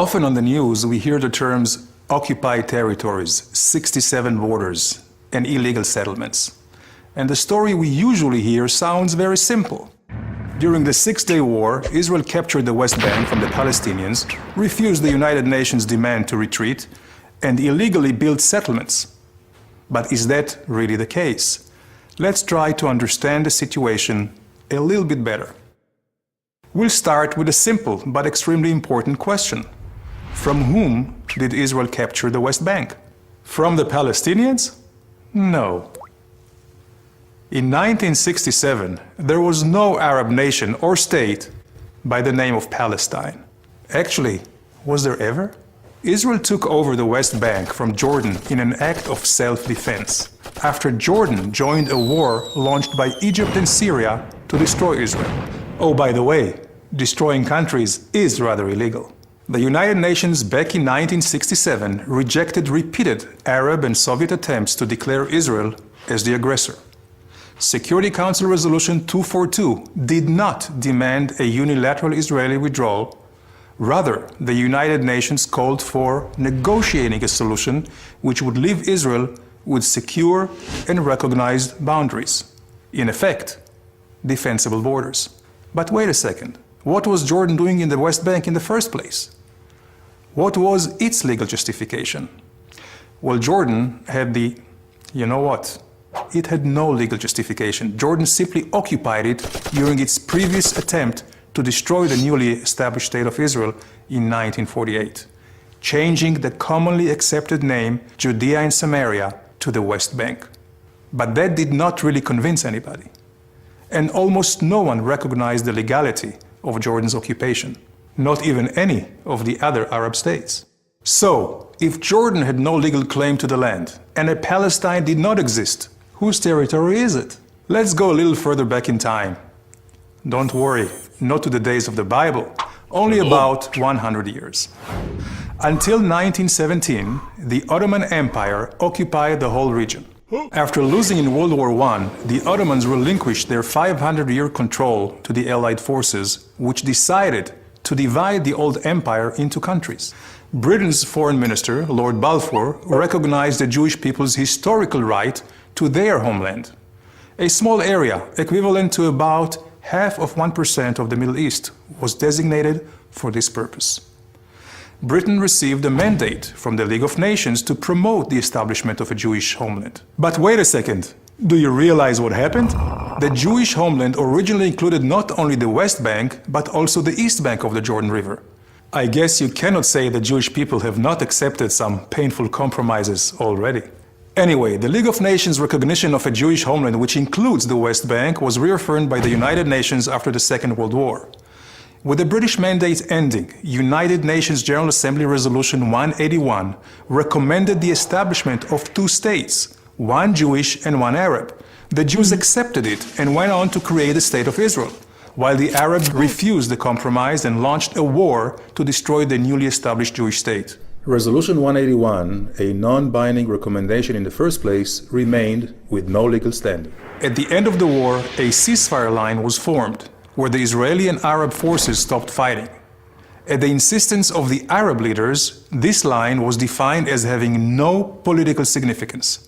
Often on the news we hear the terms occupied territories, 67 borders, and illegal settlements. And the story we usually hear sounds very simple. During the Six-Day War, Israel captured the West Bank from the Palestinians, refused the United Nations' demand to retreat, and illegally built settlements. But is that really the case? Let's try to understand the situation a little bit better. We'll start with a simple but extremely important question. From whom did Israel capture the West Bank? From the Palestinians? No. In 1967, there was no Arab nation or state by the name of Palestine. Actually, was there ever? Israel took over the West Bank from Jordan in an act of self-defense, after Jordan joined a war launched by Egypt and Syria to destroy Israel. Oh, by the way, destroying countries is rather illegal. The United Nations back in 1967 rejected repeated Arab and Soviet attempts to declare Israel as the aggressor. Security Council Resolution 242 did not demand a unilateral Israeli withdrawal. Rather, the United Nations called for negotiating a solution which would leave Israel with secure and recognized boundaries. In effect, defensible borders. But wait a second. What was Jordan doing in the West Bank in the first place? What was its legal justification? Well, Jordan had It had no legal justification. Jordan simply occupied it during its previous attempt to destroy the newly established State of Israel in 1948, changing the commonly accepted name Judea and Samaria to the West Bank. But that did not really convince anybody. And almost no one recognized the legality of Jordan's occupation, not even any of the other Arab states. So, if Jordan had no legal claim to the land, and a Palestine did not exist, whose territory is it? Let's go a little further back in time. Don't worry, not to the days of the Bible, only about 100 years. Until 1917, the Ottoman Empire occupied the whole region. After losing in World War I, the Ottomans relinquished their 500-year control to the Allied forces, which decided to divide the old empire into countries. Britain's foreign minister, Lord Balfour, recognized the Jewish people's historical right to their homeland, a small area equivalent to about 0.5% of the Middle East was designated for this purpose. Britain received a mandate from the League of Nations to promote the establishment of a Jewish homeland. But wait a second, do you realize what happened? The Jewish homeland originally included not only the West Bank, but also the East Bank of the Jordan River. I guess you cannot say the Jewish people have not accepted some painful compromises already. Anyway, the League of Nations' recognition of a Jewish homeland, which includes the West Bank, was reaffirmed by the United Nations after the Second World War. With the British mandate ending, United Nations General Assembly Resolution 181 recommended the establishment of two states, one Jewish and one Arab. The Jews accepted it and went on to create the State of Israel, while the Arabs refused the compromise and launched a war to destroy the newly established Jewish state. Resolution 181, a non-binding recommendation in the first place, remained with no legal standing. At the end of the war, a ceasefire line was formed, where the Israeli and Arab forces stopped fighting. At the insistence of the Arab leaders, this line was defined as having no political significance.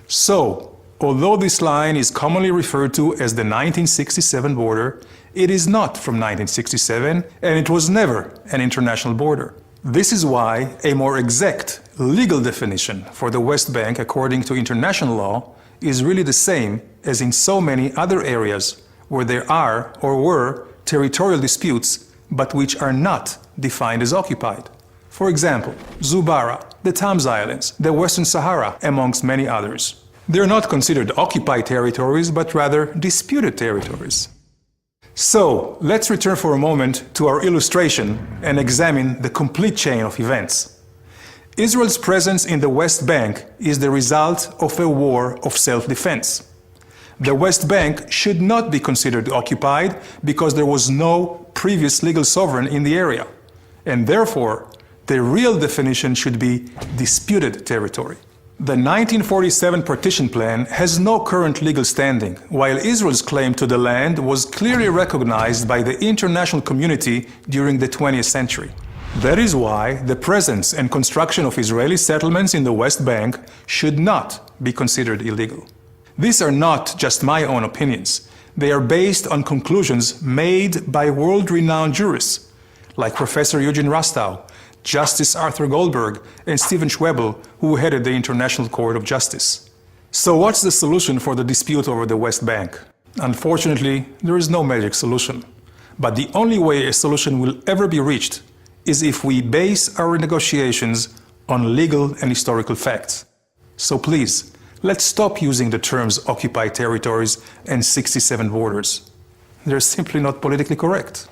So, although this line is commonly referred to as the 1967 border, it is not from 1967, and it was never an international border. This is why a more exact legal definition for the West Bank, according to international law, is really the same as in so many other areas where there are or were territorial disputes, but which are not defined as occupied. For example, Zubarah, the Tams Islands, the Western Sahara, amongst many others. They're not considered occupied territories, but rather disputed territories. So, let's return for a moment to our illustration and examine the complete chain of events. Israel's presence in the West Bank is the result of a war of self-defense. The West Bank should not be considered occupied because there was no previous legal sovereign in the area, and therefore, the real definition should be disputed territory. The 1947 partition plan has no current legal standing, while Israel's claim to the land was clearly recognized by the international community during the 20th century. That is why the presence and construction of Israeli settlements in the West Bank should not be considered illegal. These are not just my own opinions. They are based on conclusions made by world-renowned jurists like Professor Eugene Rastow, Justice Arthur Goldberg, and Stephen Schwebel, who headed the International Court of Justice. So what's the solution for the dispute over the West Bank? Unfortunately, there is no magic solution. But the only way a solution will ever be reached is if we base our negotiations on legal and historical facts. So please, let's stop using the terms occupied territories and 67 borders. They're simply not politically correct.